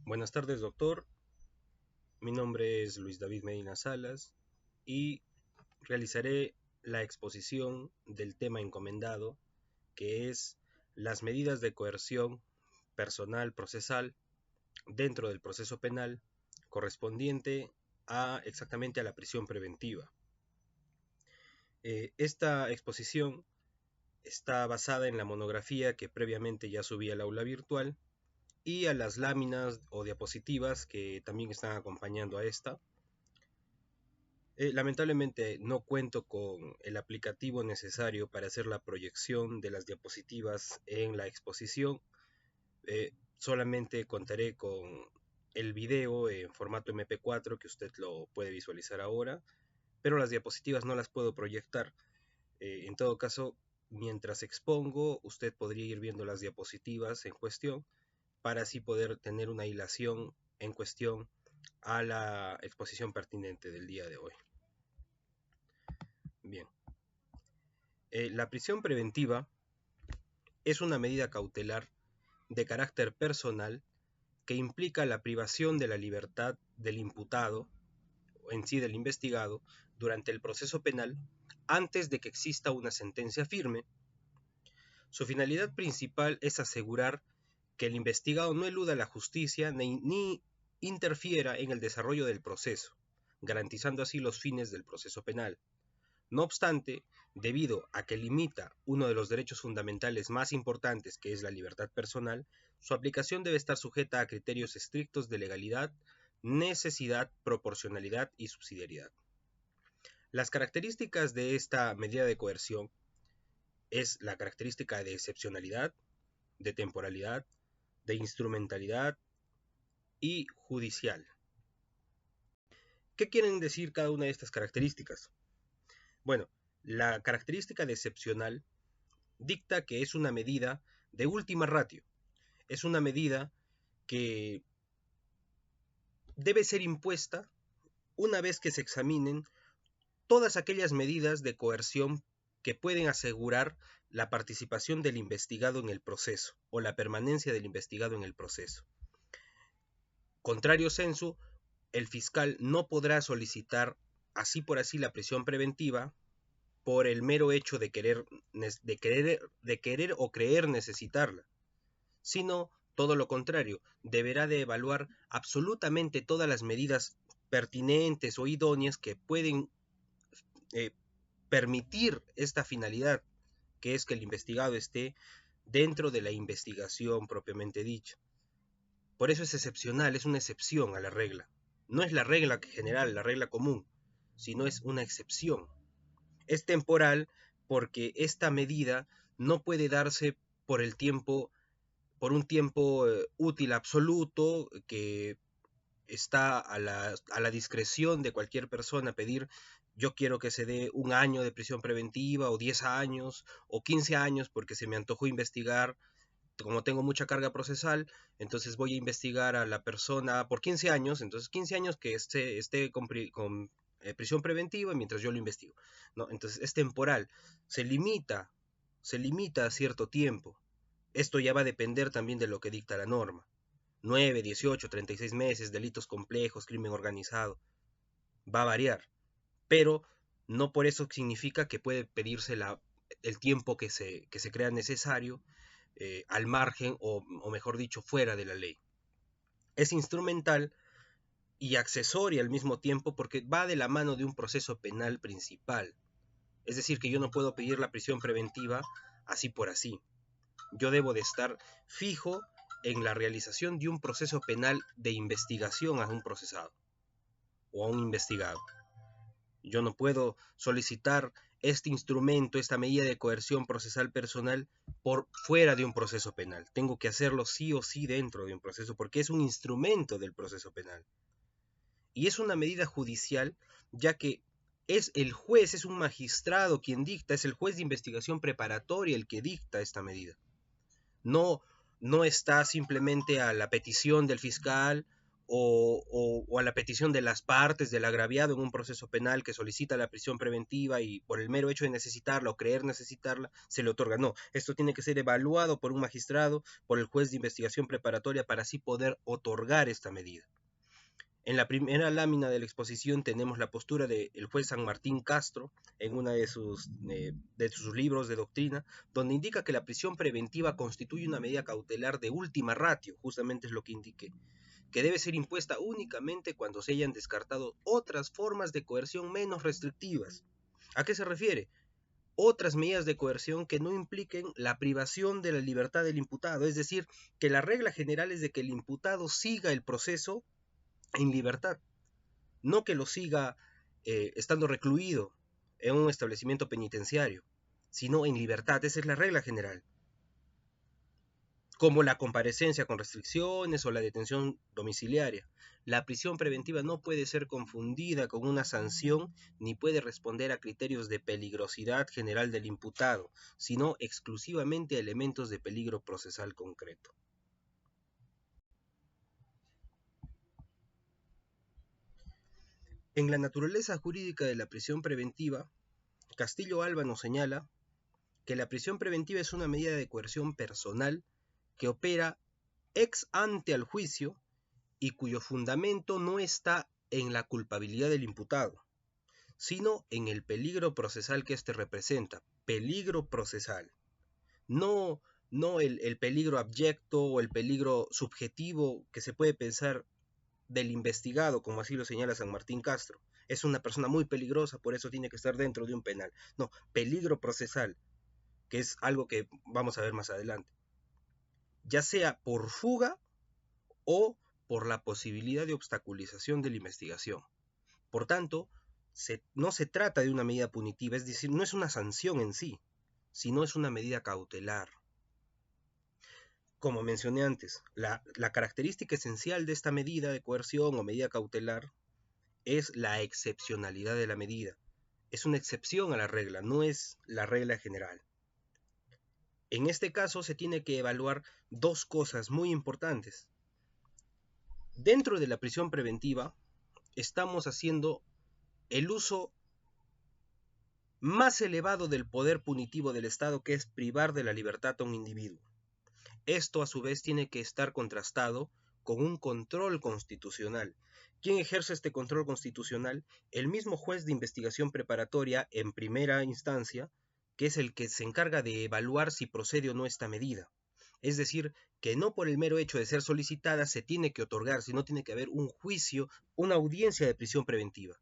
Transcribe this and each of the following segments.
Buenas tardes, doctor. Mi nombre es Luis David Medina Salas y realizaré la exposición del tema encomendado, que es las medidas de coerción personal procesal dentro del proceso penal correspondiente exactamente a la prisión preventiva. Esta exposición está basada en la monografía que previamente ya subí al aula virtual y a las láminas o diapositivas que también están acompañando a esta. Lamentablemente no cuento con el aplicativo necesario para hacer la proyección de las diapositivas en la exposición. Solamente contaré con el video en formato MP4 que usted lo puede visualizar ahora, pero las diapositivas no las puedo proyectar. En todo caso, mientras expongo, usted podría ir viendo las diapositivas en cuestión para así poder tener una hilación en cuestión a la exposición pertinente del día de hoy. Bien. La prisión preventiva es una medida cautelar de carácter personal que implica la privación de la libertad del imputado, o en sí del investigado, durante el proceso penal antes de que exista una sentencia firme. Su finalidad principal es asegurar que el investigado no eluda la justicia ni interfiera en el desarrollo del proceso, garantizando así los fines del proceso penal. No obstante, debido a que limita uno de los derechos fundamentales más importantes, que es la libertad personal, su aplicación debe estar sujeta a criterios estrictos de legalidad, necesidad, proporcionalidad y subsidiariedad. Las características de esta medida de coerción es la característica de excepcionalidad, de temporalidad, de instrumentalidad y judicial. ¿Qué quieren decir cada una de estas características? Bueno, la característica de excepcional dicta que es una medida de última ratio. Es una medida que debe ser impuesta una vez que se examinen todas aquellas medidas de coerción que pueden asegurar la participación del investigado en el proceso o la permanencia del investigado en el proceso. Contrario sensu, el fiscal no podrá solicitar así por así la prisión preventiva por el mero hecho de querer o creer necesitarla, sino todo lo contrario, deberá de evaluar absolutamente todas las medidas pertinentes o idóneas que pueden permitir esta finalidad, que es que el investigado esté dentro de la investigación propiamente dicha. Por eso es excepcional, es una excepción a la regla. No es la regla general, la regla común, sino es una excepción. Es temporal porque esta medida no puede darse por el tiempo, por un tiempo útil absoluto que está a la discreción de cualquier persona pedir: yo quiero que se dé 1 año de prisión preventiva o 10 años o 15 años porque se me antojó investigar, como tengo mucha carga procesal, entonces voy a investigar a la persona por 15 años, entonces 15 años que esté con prisión preventiva mientras yo lo investigo, ¿no? Entonces es temporal, se limita, se limita a cierto tiempo. Esto ya va a depender también de lo que dicta la norma. 9, 18, 36 meses, delitos complejos, crimen organizado, va a variar, pero no por eso significa que puede pedirse el tiempo que se crea necesario al margen o mejor dicho fuera de la ley. Es instrumental y accesoria al mismo tiempo porque va de la mano de un proceso penal principal. Es decir, que yo no puedo pedir la prisión preventiva así por así. Yo debo de estar fijo en la realización de un proceso penal de investigación a un procesado o a un investigado. Yo no puedo solicitar este instrumento, esta medida de coerción procesal personal por fuera de un proceso penal. Tengo que hacerlo sí o sí dentro de un proceso porque es un instrumento del proceso penal. Y es una medida judicial, ya que es el juez, es un magistrado quien dicta, es el juez de investigación preparatoria el que dicta esta medida. No, no está simplemente a la petición del fiscal o a la petición de las partes del agraviado en un proceso penal que solicita la prisión preventiva y por el mero hecho de necesitarla o creer necesitarla, se le otorga. No, esto tiene que ser evaluado por un magistrado, por el juez de investigación preparatoria, para así poder otorgar esta medida. En la primera lámina de la exposición tenemos la postura del juez San Martín Castro en uno de sus libros de doctrina, donde indica que la prisión preventiva constituye una medida cautelar de última ratio, justamente es lo que indiqué, que debe ser impuesta únicamente cuando se hayan descartado otras formas de coerción menos restrictivas. ¿A qué se refiere? Otras medidas de coerción que no impliquen la privación de la libertad del imputado, es decir, que la regla general es de que el imputado siga el proceso en libertad, no que lo siga estando recluido en un establecimiento penitenciario, sino en libertad. Esa es la regla general, como la comparecencia con restricciones o la detención domiciliaria. La prisión preventiva no puede ser confundida con una sanción ni puede responder a criterios de peligrosidad general del imputado, sino exclusivamente a elementos de peligro procesal concreto. En la naturaleza jurídica de la prisión preventiva, Castillo Alba nos señala que la prisión preventiva es una medida de coerción personal que opera ex ante al juicio y cuyo fundamento no está en la culpabilidad del imputado, sino en el peligro procesal que éste representa. Peligro procesal. No el peligro abyecto o el peligro subjetivo que se puede pensar del investigado, como así lo señala San Martín Castro. Es una persona muy peligrosa, por eso tiene que estar dentro de un penal. No, peligro procesal, que es algo que vamos a ver más adelante. Ya sea por fuga o por la posibilidad de obstaculización de la investigación. Por tanto, no se trata de una medida punitiva, es decir, no es una sanción en sí, sino es una medida cautelar. Como mencioné antes, la característica esencial de esta medida de coerción o medida cautelar es la excepcionalidad de la medida. Es una excepción a la regla, no es la regla general. En este caso se tiene que evaluar dos cosas muy importantes. Dentro de la prisión preventiva estamos haciendo el uso más elevado del poder punitivo del Estado, que es privar de la libertad a un individuo. Esto a su vez tiene que estar contrastado con un control constitucional. ¿Quién ejerce este control constitucional? El mismo juez de investigación preparatoria en primera instancia, que es el que se encarga de evaluar si procede o no esta medida. Es decir, que no por el mero hecho de ser solicitada se tiene que otorgar, sino tiene que haber un juicio, una audiencia de prisión preventiva.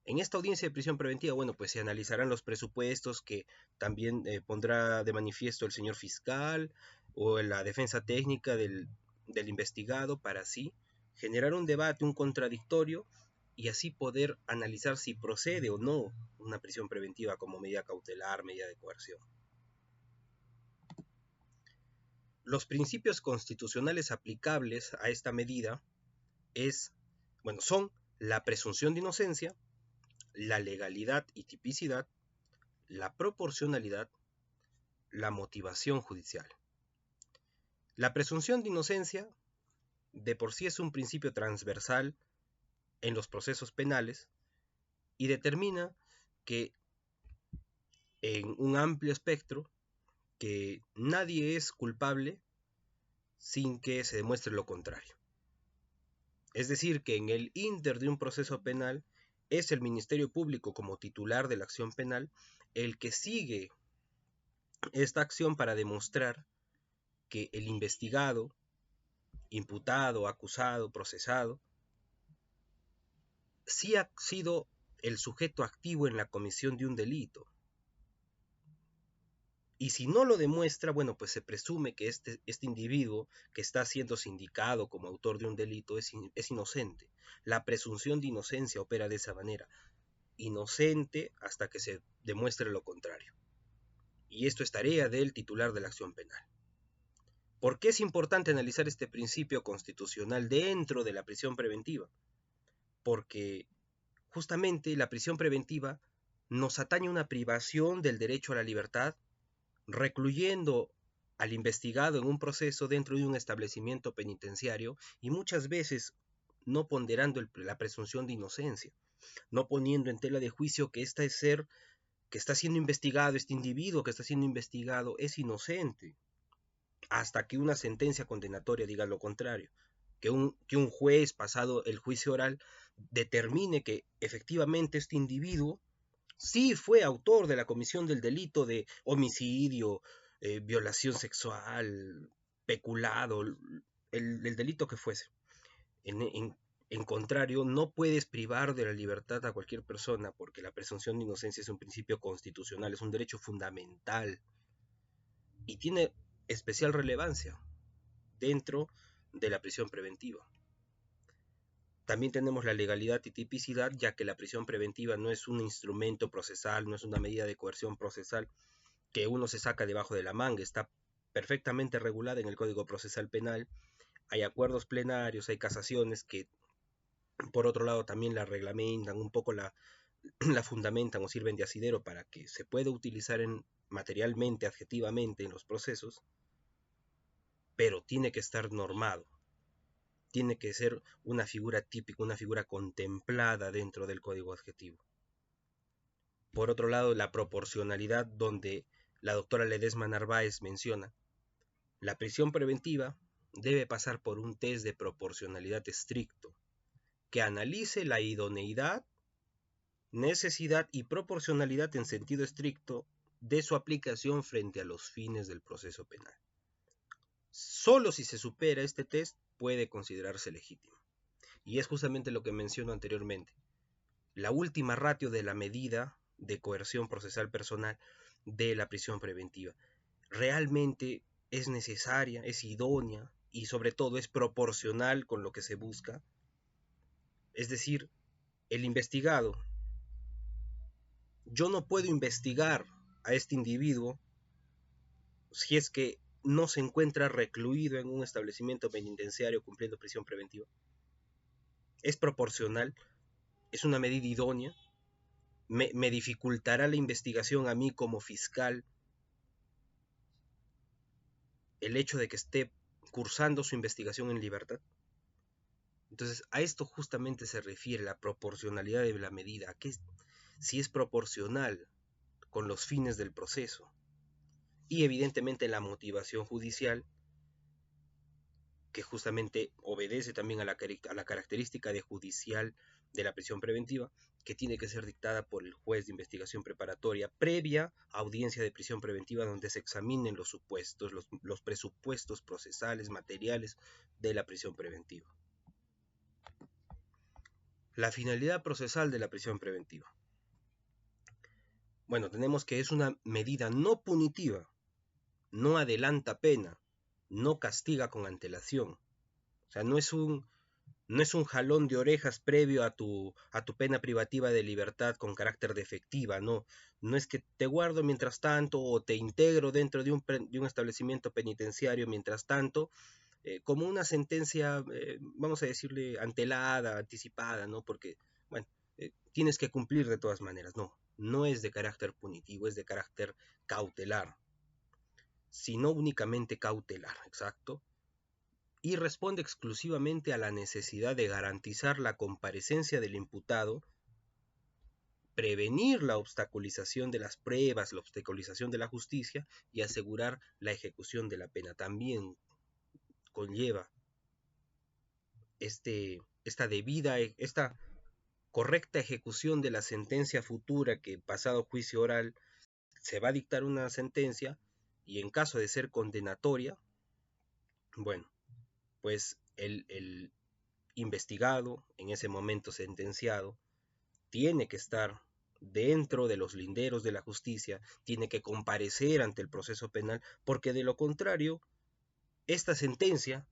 En esta audiencia de prisión preventiva, bueno, pues se analizarán los presupuestos que también pondrá de manifiesto el señor fiscal o la defensa técnica del investigado para así generar un debate, un contradictorio y así poder analizar si procede o no una prisión preventiva como medida cautelar, medida de coerción. Los principios constitucionales aplicables a esta medida son la presunción de inocencia, la legalidad y tipicidad, la proporcionalidad, la motivación judicial. La presunción de inocencia de por sí es un principio transversal en los procesos penales y determina que en un amplio espectro que nadie es culpable sin que se demuestre lo contrario. Es decir, que en el ínter de un proceso penal es el Ministerio Público como titular de la acción penal el que sigue esta acción para demostrar que el investigado, imputado, acusado, procesado, sí ha sido el sujeto activo en la comisión de un delito. Y si no lo demuestra, bueno, pues se presume que este individuo que está siendo sindicado como autor de un delito es inocente. La presunción de inocencia opera de esa manera. Inocente hasta que se demuestre lo contrario. Y esto es tarea del titular de la acción penal. ¿Por qué es importante analizar este principio constitucional dentro de la prisión preventiva? Porque justamente la prisión preventiva nos atañe una privación del derecho a la libertad, recluyendo al investigado en un proceso dentro de un establecimiento penitenciario y muchas veces no ponderando la presunción de inocencia, no poniendo en tela de juicio que este ser que está siendo investigado, este individuo que está siendo investigado es inocente, hasta que una sentencia condenatoria diga lo contrario, que un juez, pasado el juicio oral, determine que efectivamente este individuo sí fue autor de la comisión del delito de homicidio, violación sexual, peculado, el delito que fuese. En contrario, no puedes privar de la libertad a cualquier persona porque la presunción de inocencia es un principio constitucional, es un derecho fundamental y tiene especial relevancia dentro de la prisión preventiva. También tenemos la legalidad y tipicidad, ya que la prisión preventiva no es un instrumento procesal, no es una medida de coerción procesal que uno se saca debajo de la manga, está perfectamente regulada en el Código Procesal Penal. Hay acuerdos plenarios, hay casaciones que por otro lado también la reglamentan, un poco la fundamentan o sirven de asidero para que se pueda utilizar materialmente, adjetivamente en los procesos, pero tiene que estar normado, tiene que ser una figura típica, una figura contemplada dentro del código adjetivo. Por otro lado, la proporcionalidad, donde la doctora Ledesma Narváez menciona, la prisión preventiva debe pasar por un test de proporcionalidad estricto, que analice la idoneidad, necesidad y proporcionalidad en sentido estricto de su aplicación frente a los fines del proceso penal. Solo si se supera este test puede considerarse legítimo. Y es justamente lo que menciono anteriormente. La última ratio de la medida de coerción procesal personal de la prisión preventiva. Realmente es necesaria, es idónea y sobre todo es proporcional con lo que se busca. Es decir, el investigado, yo no puedo investigar a este individuo si es que no se encuentra recluido en un establecimiento penitenciario cumpliendo prisión preventiva. Es proporcional, es una medida idónea, me dificultará la investigación a mí como fiscal el hecho de que esté cursando su investigación en libertad. Entonces, a esto justamente se refiere la proporcionalidad de la medida, que si es proporcional con los fines del proceso y evidentemente la motivación judicial, que justamente obedece también a la característica de judicial de la prisión preventiva, que tiene que ser dictada por el juez de investigación preparatoria previa audiencia de prisión preventiva donde se examinen los supuestos, los presupuestos procesales, materiales de la prisión preventiva. La finalidad procesal de la prisión preventiva. Bueno, tenemos que es una medida no punitiva, no adelanta pena, no castiga con antelación. O sea, no es un jalón de orejas previo a tu pena privativa de libertad con carácter de efectiva, no. No es que te guardo mientras tanto o te integro dentro de un establecimiento penitenciario mientras tanto, como una sentencia, vamos a decirle, antelada, anticipada, ¿no? Porque, bueno, tienes que cumplir de todas maneras. No, no es de carácter punitivo, es de carácter cautelar, sino únicamente cautelar, exacto, y responde exclusivamente a la necesidad de garantizar la comparecencia del imputado, prevenir la obstaculización de las pruebas, la obstaculización de la justicia y asegurar la ejecución de la pena. También conlleva esta correcta ejecución de la sentencia futura, que pasado juicio oral se va a dictar una sentencia y en caso de ser condenatoria, bueno, pues el investigado, en ese momento sentenciado, tiene que estar dentro de los linderos de la justicia, tiene que comparecer ante el proceso penal, porque de lo contrario, esta sentencia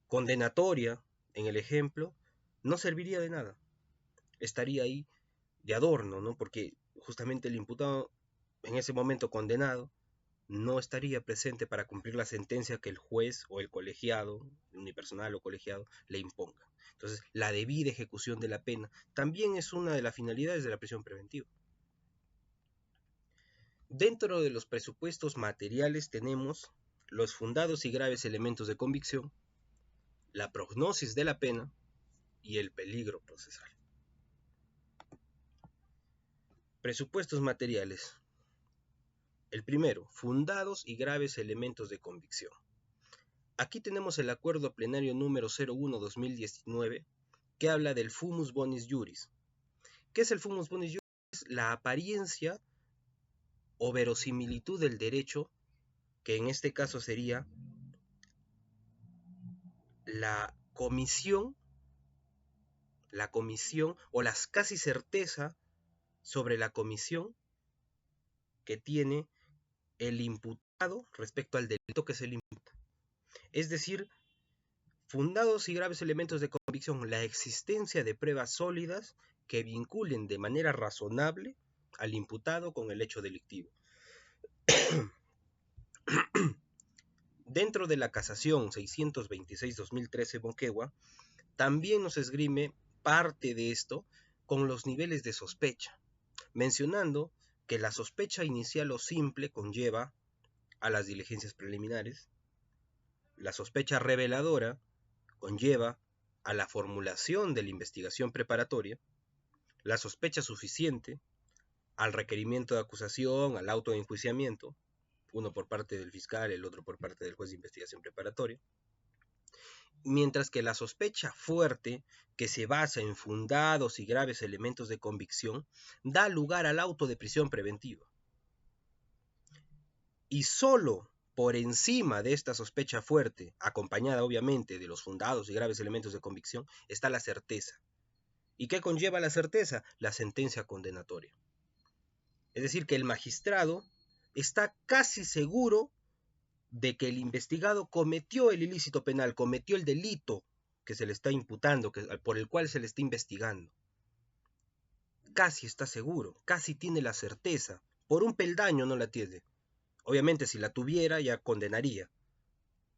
condenatoria, en el ejemplo, no serviría de nada. Estaría ahí de adorno, ¿no? Porque justamente el imputado, en ese momento condenado, no estaría presente para cumplir la sentencia que el juez o el colegiado, unipersonal o colegiado, le imponga. Entonces, la debida ejecución de la pena también es una de las finalidades de la prisión preventiva. Dentro de los presupuestos materiales tenemos los fundados y graves elementos de convicción, la prognosis de la pena y el peligro procesal. Presupuestos materiales. El primero, fundados y graves elementos de convicción. Aquí tenemos el acuerdo plenario número 01/2019 que habla del fumus bonis juris. ¿Qué es el fumus bonis juris? Es la apariencia o verosimilitud del derecho, que en este caso sería la comisión o la casi certeza sobre la comisión que tiene el imputado respecto al delito que se le imputa. Es decir, fundados y graves elementos de convicción, la existencia de pruebas sólidas que vinculen de manera razonable al imputado con el hecho delictivo. Dentro de la casación 626-2013 Moquegua, también nos esgrime parte de esto con los niveles de sospecha, mencionando que la sospecha inicial o simple conlleva a las diligencias preliminares, la sospecha reveladora conlleva a la formulación de la investigación preparatoria, la sospecha suficiente al requerimiento de acusación, al auto de enjuiciamiento, uno por parte del fiscal, el otro por parte del juez de investigación preparatoria, mientras que la sospecha fuerte, que se basa en fundados y graves elementos de convicción, da lugar al auto de prisión preventiva. Y solo por encima de esta sospecha fuerte, acompañada obviamente de los fundados y graves elementos de convicción, está la certeza. ¿Y qué conlleva la certeza? La sentencia condenatoria. Es decir, que el magistrado está casi seguro de que el investigado cometió el ilícito penal, cometió el delito que se le está imputando, por el cual se le está investigando. Casi está seguro, casi tiene la certeza. Por un peldaño no la tiene. Obviamente, si la tuviera, ya condenaría.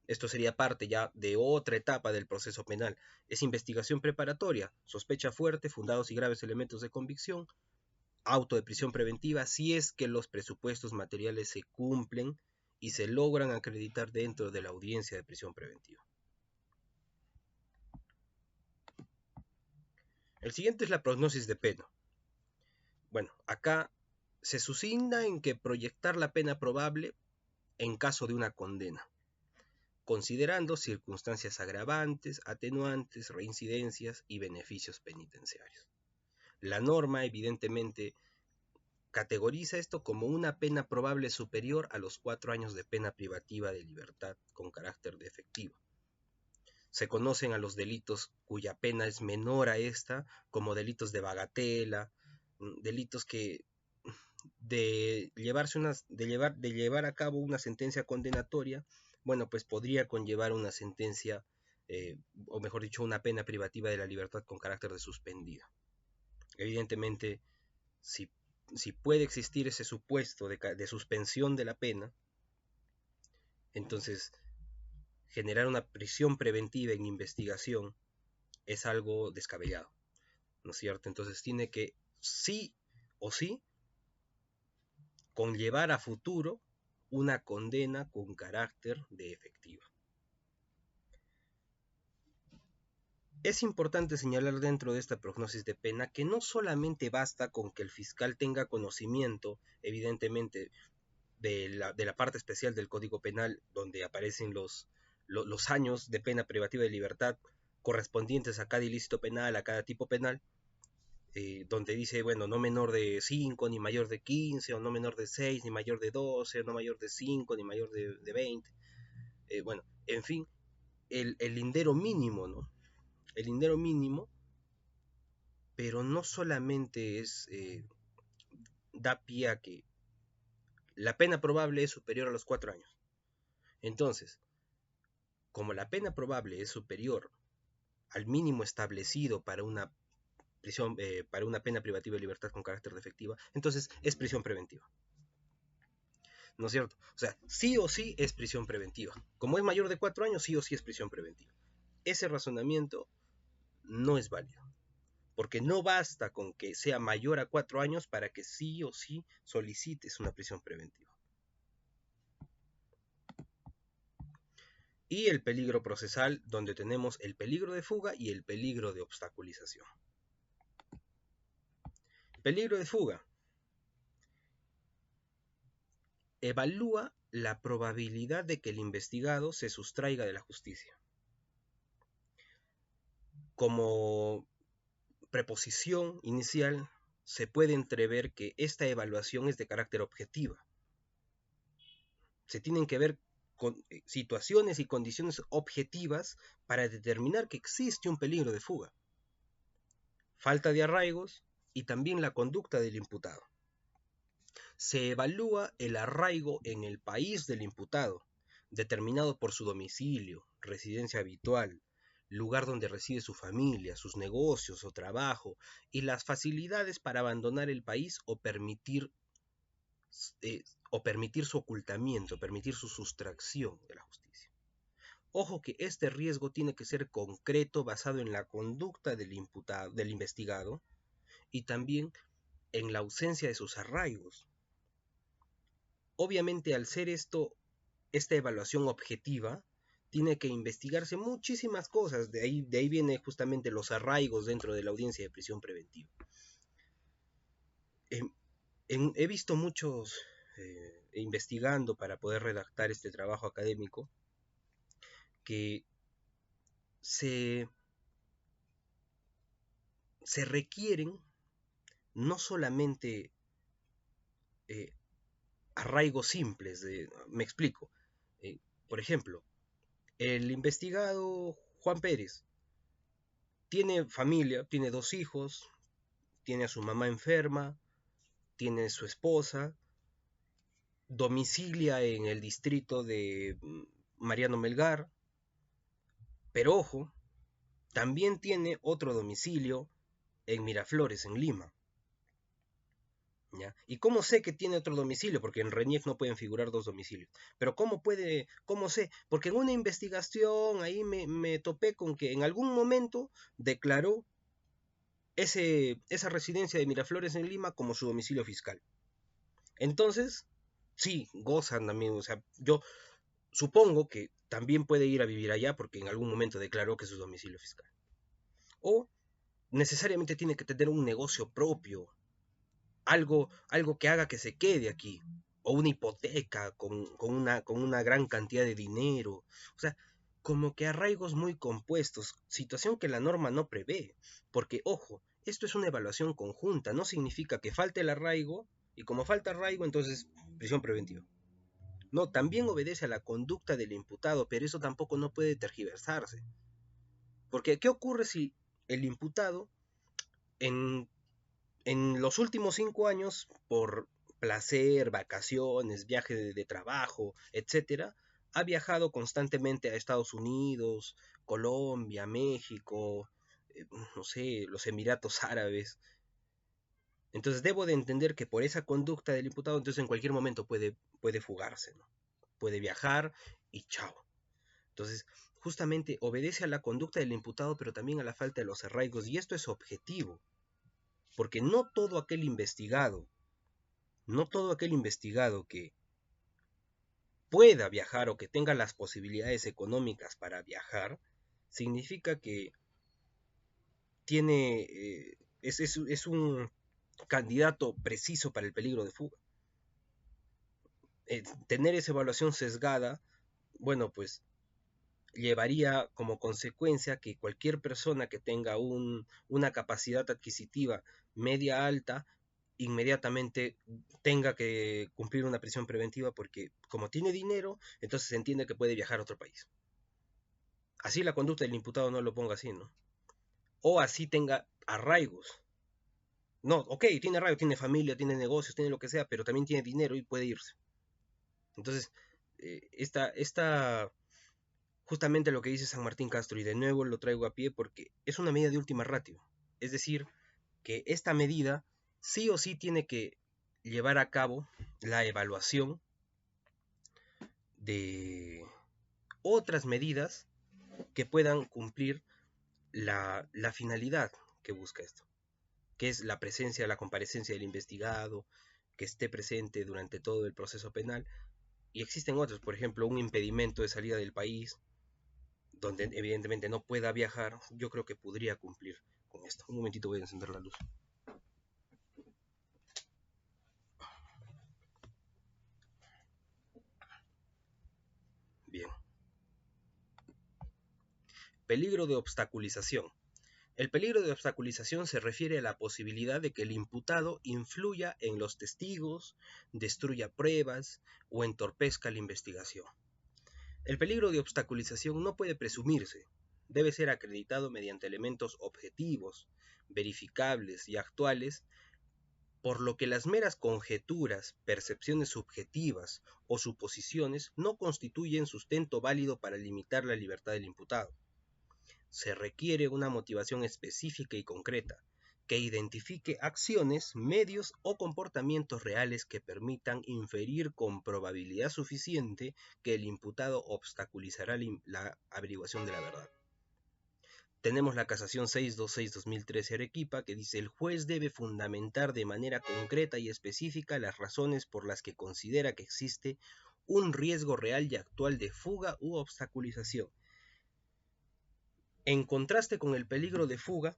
Esto sería parte ya de otra etapa del proceso penal. Es investigación preparatoria, sospecha fuerte, fundados y graves elementos de convicción, auto de prisión preventiva, si es que los presupuestos materiales se cumplen y se logran acreditar dentro de la audiencia de prisión preventiva. El siguiente es la prognosis de pena. Bueno, acá se suscita en que proyectar la pena probable en caso de una condena, considerando circunstancias agravantes, atenuantes, reincidencias y beneficios penitenciarios. La norma, evidentemente, categoriza esto como una pena probable superior a los 4 años de pena privativa de libertad con carácter de efectivo. Se conocen a los delitos cuya pena es menor a esta como delitos de bagatela, delitos que de llevar a cabo una sentencia condenatoria, bueno, pues podría conllevar una sentencia, o mejor dicho, una pena privativa de la libertad con carácter de suspendida. Evidentemente, si puede existir ese supuesto de suspensión de la pena, entonces generar una prisión preventiva en investigación es algo descabellado, ¿no es cierto? Entonces tiene que sí o sí conllevar a futuro una condena con carácter de efectiva. Es importante señalar dentro de esta prognosis de pena que no solamente basta con que el fiscal tenga conocimiento, evidentemente, de la parte especial del Código Penal, donde aparecen los años de pena privativa de libertad correspondientes a cada ilícito penal, a cada tipo penal, donde dice, bueno, no menor de 5, ni mayor de 15, o no menor de 6, ni mayor de 12, o no mayor de 5, ni mayor de 20. Bueno, en fin, el lindero mínimo, ¿no? El lindero mínimo, pero no solamente da pie a que la pena probable es superior a los 4 años. Entonces, como la pena probable es superior al mínimo establecido para una para una pena privativa de libertad con carácter de efectiva, entonces es prisión preventiva. ¿No es cierto? O sea, sí o sí es prisión preventiva. Como es mayor de 4 años, sí o sí es prisión preventiva. Ese razonamiento no es válido, porque no basta con que sea mayor a 4 años para que sí o sí solicites una prisión preventiva. y el peligro procesal, donde tenemos el peligro de fuga y el peligro de obstaculización. Peligro de fuga. Evalúa la probabilidad de que el investigado se sustraiga de la justicia. Como preposición inicial, se puede entrever que esta evaluación es de carácter objetiva. Se tienen que ver con situaciones y condiciones objetivas para determinar que existe un peligro de fuga. Falta de arraigos y también la conducta del imputado. Se evalúa el arraigo en el país del imputado, determinado por su domicilio, residencia habitual, lugar donde reside su familia, sus negocios o trabajo, y las facilidades para abandonar el país o permitir su ocultamiento, permitir su sustracción de la justicia. Ojo que este riesgo tiene que ser concreto, basado en la conducta del imputado, del investigado, y también en la ausencia de sus arraigos. Obviamente, al ser esta evaluación objetiva, tiene que investigarse muchísimas cosas. De ahí vienen justamente los arraigos dentro de la audiencia de prisión preventiva. He visto muchos, investigando para poder redactar este trabajo académico, que se requieren no solamente arraigos simples. Me explico. Por ejemplo, el investigado Juan Pérez tiene familia, tiene 2 hijos, tiene a su mamá enferma, tiene su esposa, domicilia en el distrito de Mariano Melgar, pero ojo, también tiene otro domicilio en Miraflores, en Lima. ¿Ya? ¿Y cómo sé que tiene otro domicilio? Porque en RENIEC no pueden figurar 2 domicilios. Pero ¿cómo sé? Porque en una investigación ahí me topé con que en algún momento declaró esa residencia de Miraflores en Lima como su domicilio fiscal. Entonces, sí, gozan también. O sea, yo supongo que también puede ir a vivir allá porque en algún momento declaró que es su domicilio fiscal. O necesariamente tiene que tener un negocio propio, algo que haga que se quede aquí, o una hipoteca con una gran cantidad de dinero. O sea, como que arraigos muy compuestos, situación que la norma no prevé. Porque, ojo, esto es una evaluación conjunta, no significa que falte el arraigo, y como falta arraigo, entonces prisión preventiva. No, también obedece a la conducta del imputado, pero eso tampoco no puede tergiversarse. Porque, ¿qué ocurre si el imputado en los últimos 5 años, por placer, vacaciones, viaje de trabajo, etcétera, ha viajado constantemente a Estados Unidos, Colombia, México, no sé, los Emiratos Árabes? Entonces debo de entender que por esa conducta del imputado, entonces en cualquier momento puede fugarse, ¿no? Puede viajar y chao. Entonces, justamente obedece a la conducta del imputado, pero también a la falta de los arraigos, y esto es objetivo. Porque no todo aquel investigado que pueda viajar o que tenga las posibilidades económicas para viajar, significa que es un candidato preciso para el peligro de fuga. Tener esa evaluación sesgada, bueno, pues llevaría como consecuencia que cualquier persona que tenga una capacidad adquisitiva media alta inmediatamente tenga que cumplir una prisión preventiva, porque como tiene dinero, entonces se entiende que puede viajar a otro país. Así la conducta del imputado no lo ponga así, ¿no? O así tenga arraigos. No, ok, tiene arraigo, tiene familia, tiene negocios, tiene lo que sea, pero también tiene dinero y puede irse. Entonces, justamente lo que dice San Martín Castro, y de nuevo lo traigo a pie porque es una medida de última ratio. Es decir, que esta medida sí o sí tiene que llevar a cabo la evaluación de otras medidas que puedan cumplir la finalidad que busca esto, que es la presencia, la comparecencia del investigado, que esté presente durante todo el proceso penal. Y existen otros, por ejemplo, un impedimento de salida del país, donde evidentemente no pueda viajar, yo creo que podría cumplir con esto. Un momentito, voy a encender la luz. Bien. Peligro de obstaculización. El peligro de obstaculización se refiere a la posibilidad de que el imputado influya en los testigos, destruya pruebas o entorpezca la investigación. El peligro de obstaculización no puede presumirse, debe ser acreditado mediante elementos objetivos, verificables y actuales, por lo que las meras conjeturas, percepciones subjetivas o suposiciones no constituyen sustento válido para limitar la libertad del imputado. Se requiere una motivación específica y concreta, que identifique acciones, medios o comportamientos reales que permitan inferir con probabilidad suficiente que el imputado obstaculizará la averiguación de la verdad. Tenemos la casación 626-2013 Arequipa, que dice: el juez debe fundamentar de manera concreta y específica las razones por las que considera que existe un riesgo real y actual de fuga u obstaculización. En contraste con el peligro de fuga,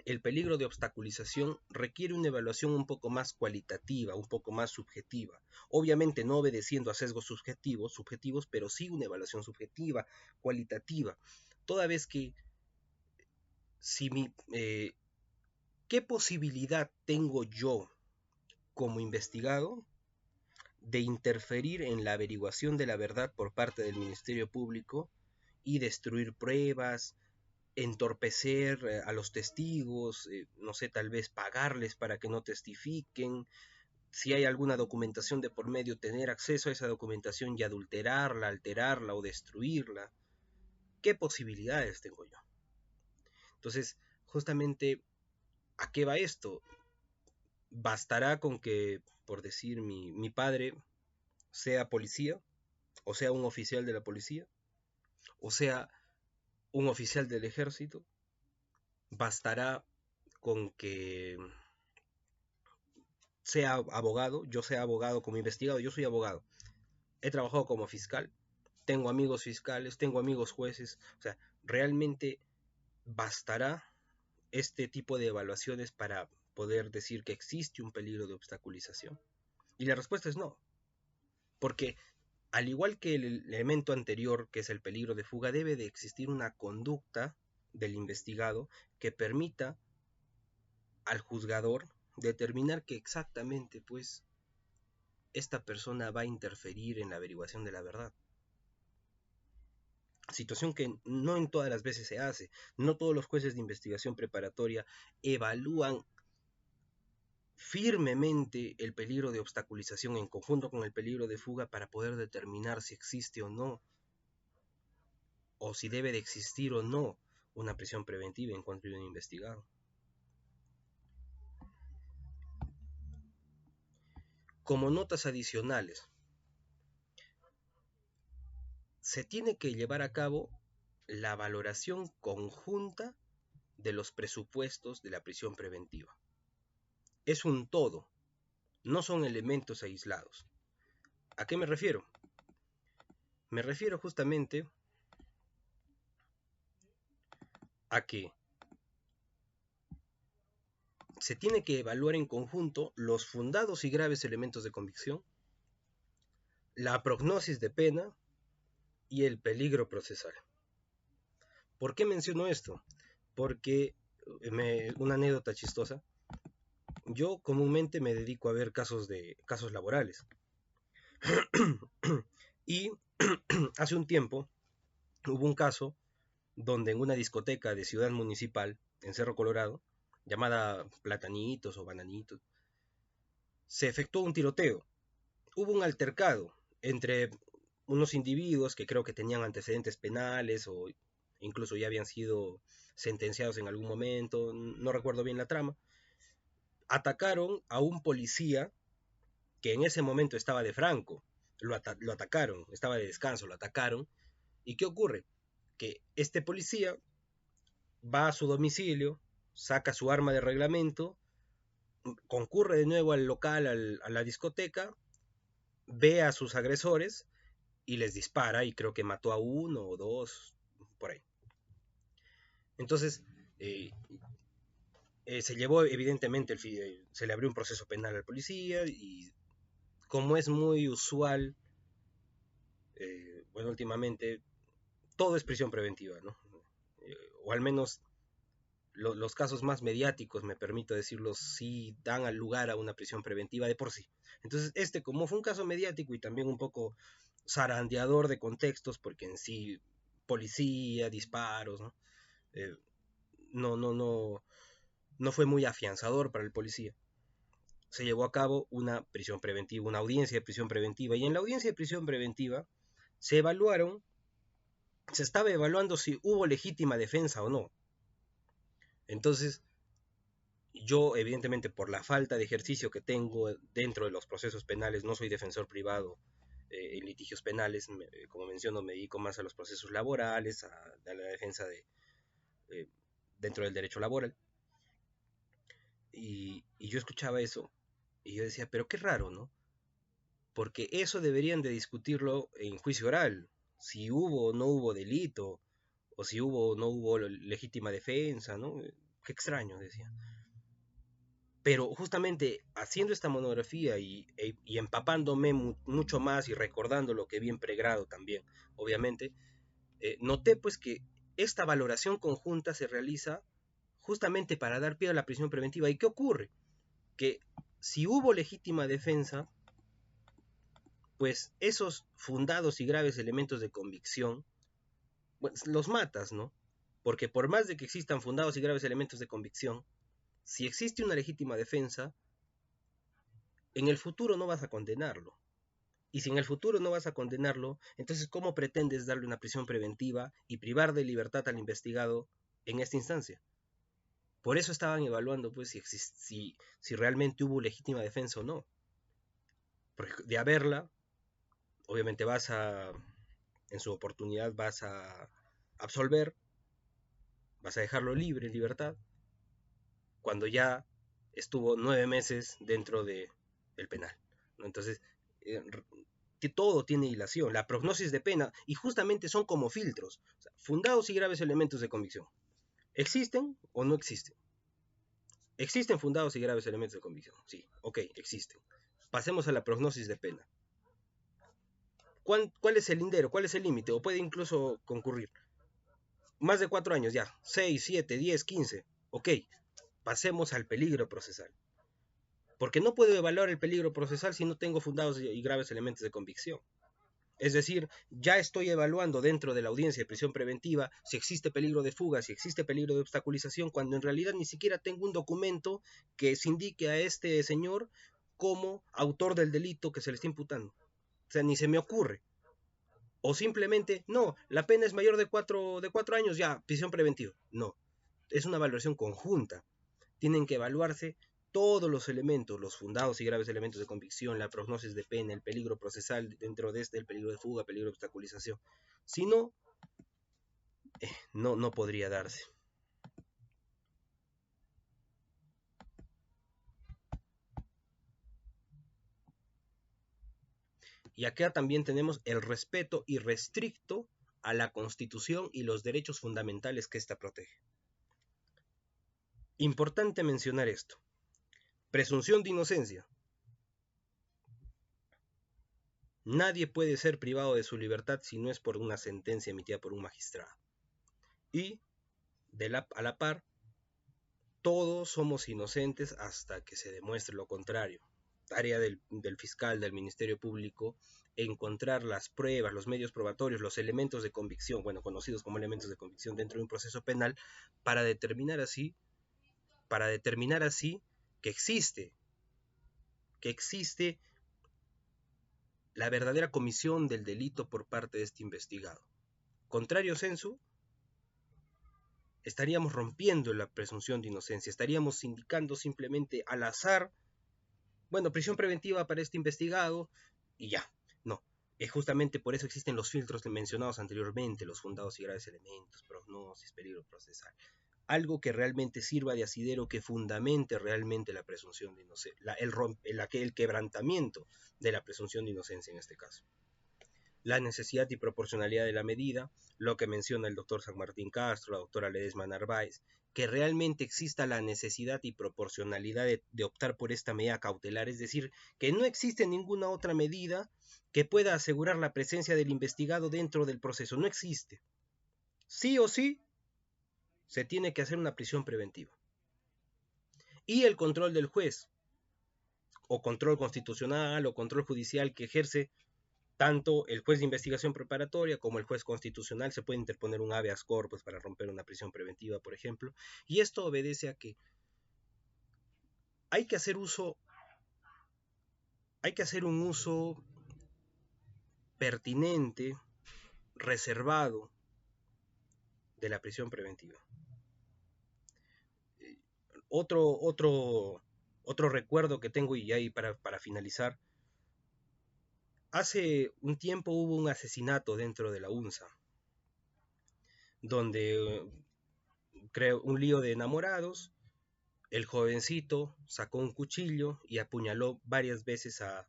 el peligro de obstaculización requiere una evaluación un poco más cualitativa, un poco más subjetiva. Obviamente no obedeciendo a sesgos subjetivos, pero sí una evaluación subjetiva, cualitativa. Toda vez que, ¿qué posibilidad tengo yo como investigado de interferir en la averiguación de la verdad por parte del Ministerio Público y destruir pruebas, entorpecer a los testigos, no sé, tal vez pagarles para que no testifiquen, si hay alguna documentación de por medio, tener acceso a esa documentación y adulterarla, alterarla o destruirla? ¿Qué posibilidades tengo yo? Entonces, justamente, ¿a qué va esto? Bastará con que, por decir, mi padre sea policía, o sea un oficial de la policía, o sea un oficial del ejército. Bastará con que sea abogado, yo sea abogado como investigado, yo soy abogado. He trabajado como fiscal, tengo amigos fiscales, tengo amigos jueces. O sea, realmente bastará este tipo de evaluaciones para poder decir que existe un peligro de obstaculización. Y la respuesta es no, porque al igual que el elemento anterior, que es el peligro de fuga, debe de existir una conducta del investigado que permita al juzgador determinar que exactamente, pues, esta persona va a interferir en la averiguación de la verdad. Situación que no en todas las veces se hace. No todos los jueces de investigación preparatoria evalúan firmemente el peligro de obstaculización en conjunto con el peligro de fuga para poder determinar si existe o no, o si debe de existir o no una prisión preventiva en contra de un investigado. Como notas adicionales, se tiene que llevar a cabo la valoración conjunta de los presupuestos de la prisión preventiva. Es un todo, no son elementos aislados. ¿A qué me refiero? Me refiero justamente a que se tiene que evaluar en conjunto los fundados y graves elementos de convicción, la prognosis de pena y el peligro procesal. ¿Por qué menciono esto? Porque una anécdota chistosa. Yo comúnmente me dedico a ver casos laborales. Y hace un tiempo hubo un caso donde en una discoteca de Ciudad Municipal, en Cerro Colorado, llamada Platanitos o Bananitos, se efectuó un tiroteo. Hubo un altercado entre unos individuos que creo que tenían antecedentes penales o incluso ya habían sido sentenciados en algún momento, no recuerdo bien la trama. Atacaron a un policía que en ese momento estaba de franco. Lo atacaron, estaba de descanso, lo atacaron. ¿Y qué ocurre? Que este policía va a su domicilio, saca su arma de reglamento, concurre de nuevo al local, a la discoteca, ve a sus agresores y les dispara y creo que mató a uno o dos, por ahí. Entonces, se llevó evidentemente, se le abrió un proceso penal al policía y como es muy usual, bueno, últimamente todo es prisión preventiva, ¿no? O al menos los casos más mediáticos, me permito decirlo, sí dan al lugar a una prisión preventiva de por sí. Entonces, como fue un caso mediático y también un poco zarandeador de contextos, porque en sí, policía, disparos, ¿no? Eh, no, no, no, no fue muy afianzador para el policía. Se llevó a cabo una prisión preventiva, una audiencia de prisión preventiva, y en la audiencia de prisión preventiva se estaba evaluando si hubo legítima defensa o no. Entonces, yo, evidentemente, por la falta de ejercicio que tengo dentro de los procesos penales, no soy defensor privado en litigios penales, como menciono, me dedico más a los procesos laborales, a la defensa eh, dentro del derecho laboral. Y yo escuchaba eso y yo decía, pero qué raro, ¿no? Porque eso deberían de discutirlo en juicio oral, si hubo o no hubo delito, o si hubo o no hubo legítima defensa, ¿no? Qué extraño, decía. Pero justamente haciendo esta monografía y empapándome mucho más y recordando lo que vi en pregrado también, obviamente, noté pues que esta valoración conjunta se realiza justamente para dar pie a la prisión preventiva. ¿Y qué ocurre? Que si hubo legítima defensa, pues esos fundados y graves elementos de convicción, pues los matas, ¿no? Porque por más de que existan fundados y graves elementos de convicción, si existe una legítima defensa, en el futuro no vas a condenarlo. Y si en el futuro no vas a condenarlo, entonces ¿cómo pretendes darle una prisión preventiva y privar de libertad al investigado en esta instancia? Por eso estaban evaluando pues si realmente hubo legítima defensa o no. Porque de haberla, obviamente en su oportunidad vas a absolver, vas a dejarlo libre, en libertad, cuando ya estuvo 9 meses dentro del penal, ¿no? Entonces, que todo tiene hilación, la prognosis de pena, y justamente son como filtros, o sea, fundados y graves elementos de convicción. ¿Existen o no existen? ¿Existen fundados y graves elementos de convicción? Sí, ok, existen. Pasemos a la prognosis de pena. ¿Cuál es el lindero? ¿Cuál es el límite? O puede incluso concurrir. Más de 4 años ya, 6, 7, 10, 15. Ok, pasemos al peligro procesal. Porque no puedo evaluar el peligro procesal si no tengo fundados y graves elementos de convicción. Es decir, ya estoy evaluando dentro de la audiencia de prisión preventiva si existe peligro de fuga, si existe peligro de obstaculización, cuando en realidad ni siquiera tengo un documento que se indique a este señor como autor del delito que se le está imputando. O sea, ni se me ocurre. O simplemente, no, la pena es mayor de 4 años, ya, prisión preventiva. No, es una valoración conjunta. Tienen que evaluarse todos los elementos, los fundados y graves elementos de convicción, la prognosis de pena, el peligro procesal dentro de el peligro de fuga, peligro de obstaculización. Si no, no podría darse. Y acá también tenemos el respeto irrestricto a la Constitución y los derechos fundamentales que ésta protege. Importante mencionar esto. Presunción de inocencia. Nadie puede ser privado de su libertad si no es por una sentencia emitida por un magistrado. Y, a la par, todos somos inocentes hasta que se demuestre lo contrario. Tarea del fiscal, del Ministerio Público, encontrar las pruebas, los medios probatorios, los elementos de convicción, bueno, conocidos como elementos de convicción dentro de un proceso penal, para determinar así que existe la verdadera comisión del delito por parte de este investigado. Contrario sensu, estaríamos rompiendo la presunción de inocencia, estaríamos indicando simplemente al azar, bueno, prisión preventiva para este investigado y ya. No, es justamente por eso existen los filtros mencionados anteriormente, los fundados y graves elementos, prognosis, peligro procesal. Algo que realmente sirva de asidero, que fundamente realmente la presunción de inocencia, el quebrantamiento de la presunción de inocencia en este caso. la necesidad y proporcionalidad de la medida, lo que menciona el doctor San Martín Castro, la doctora Ledesma Narváez, que realmente exista la necesidad y proporcionalidad de optar por esta medida cautelar, es decir, que no existe ninguna otra medida que pueda asegurar la presencia del investigado dentro del proceso, no existe. Sí o sí, se tiene que hacer una prisión preventiva. Y el control del juez, o control constitucional, o control judicial que ejerce tanto el juez de investigación preparatoria como el juez constitucional, se puede interponer un habeas corpus para romper una prisión preventiva, por ejemplo, y esto obedece a que hay que hacer un uso pertinente, reservado de la prisión preventiva. Otro recuerdo que tengo, y ahí para finalizar, hace un tiempo hubo un asesinato dentro de la UNSA, donde creo un lío de enamorados, el jovencito sacó un cuchillo y apuñaló varias veces a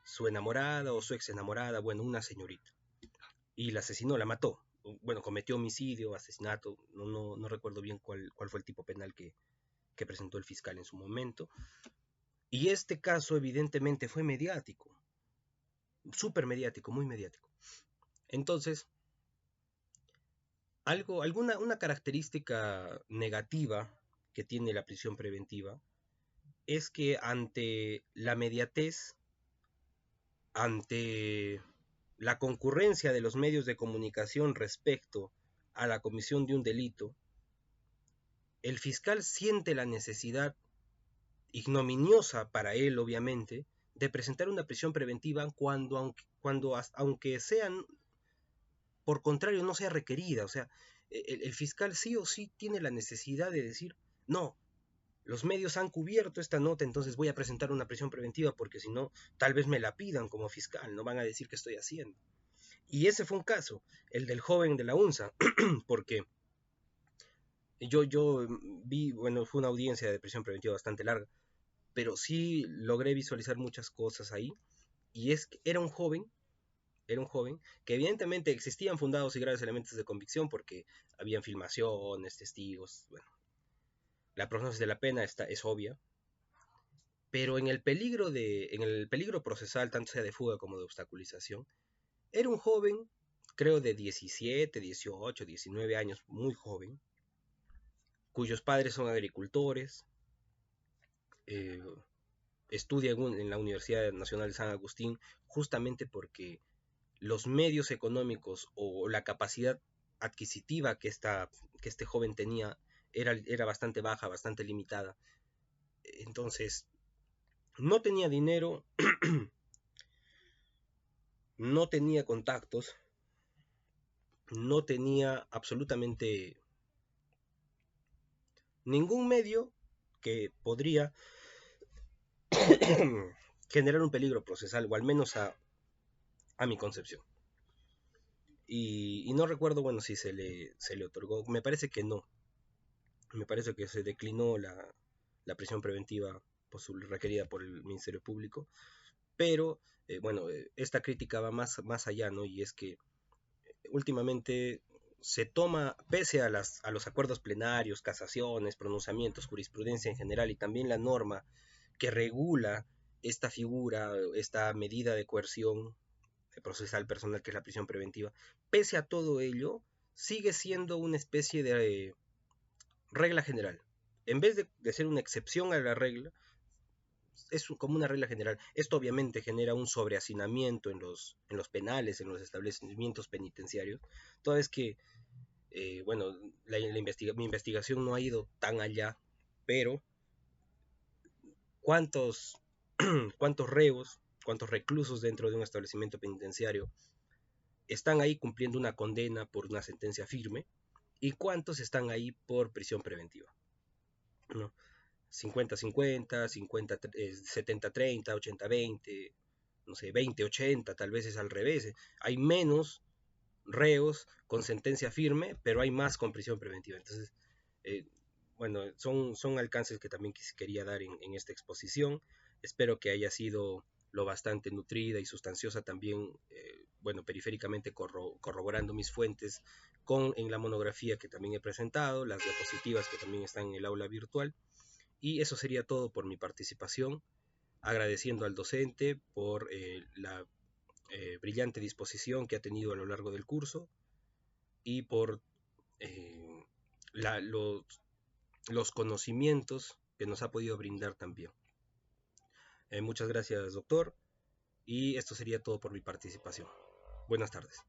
su enamorada o su ex enamorada, bueno, una señorita, y la asesinó, la mató. Bueno, cometió homicidio, asesinato, no recuerdo bien cuál fue el tipo penal que presentó el fiscal en su momento. Y este caso evidentemente fue mediático, súper mediático, muy mediático. Entonces, una característica negativa que tiene la prisión preventiva es que ante la mediatez, ante la concurrencia de los medios de comunicación respecto a la comisión de un delito, el fiscal siente la necesidad, ignominiosa para él obviamente, de presentar una prisión preventiva aunque sean, por contrario, no sea requerida. O sea, el fiscal sí o sí tiene la necesidad de decir, no, los medios han cubierto esta nota, entonces voy a presentar una prisión preventiva porque si no, tal vez me la pidan como fiscal, no van a decir qué estoy haciendo. Y ese fue un caso, el del joven de la UNSA, porque yo vi, bueno, fue una audiencia de prisión preventiva bastante larga, pero sí logré visualizar muchas cosas ahí, y es que era un joven que evidentemente existían fundados y graves elementos de convicción porque habían filmaciones, testigos, bueno, la prognosis de la pena es obvia, pero en el peligro procesal, tanto sea de fuga como de obstaculización, era un joven, creo de 17, 18, 19 años, muy joven, cuyos padres son agricultores, eh, estudia en la Universidad Nacional de San Agustín, justamente porque los medios económicos o la capacidad adquisitiva que este joven tenía era bastante baja, bastante limitada. Entonces, no tenía dinero, no tenía contactos, no tenía absolutamente ningún medio que podría generar un peligro procesal, o al menos a mi concepción. Y no recuerdo, bueno, si se le otorgó, me parece que no. Me parece que se declinó la prisión preventiva requerida por el Ministerio Público, pero bueno, esta crítica va más allá, ¿no? Y es que últimamente se toma, pese a los acuerdos plenarios, casaciones, pronunciamientos, jurisprudencia en general y también la norma que regula esta figura, esta medida de coerción procesal personal que es la prisión preventiva, pese a todo ello, sigue siendo una especie de regla general. En vez de ser una excepción a la regla, es como una regla general. Esto obviamente genera un sobrehacinamiento en los penales, en los establecimientos penitenciarios, toda vez que, bueno, mi investigación no ha ido tan allá, pero ¿cuántos, cuántos reos, cuántos reclusos dentro de un establecimiento penitenciario están ahí cumpliendo una condena por una sentencia firme? ¿Y cuántos están ahí por prisión preventiva? ¿No? 50-50, 70-30, 80-20, no sé, 20-80, tal vez es al revés. Hay menos reos con sentencia firme, pero hay más con prisión preventiva. Entonces, eh, bueno, son alcances que también quería dar en esta exposición. Espero que haya sido lo bastante nutrida y sustanciosa también bueno, periféricamente corroborando mis fuentes en la monografía que también he presentado, las diapositivas que también están en el aula virtual. Y eso sería todo por mi participación, agradeciendo al docente por la brillante disposición que ha tenido a lo largo del curso y por eh, los conocimientos que nos ha podido brindar también. Muchas gracias, doctor, y esto sería todo por mi participación. Buenas tardes.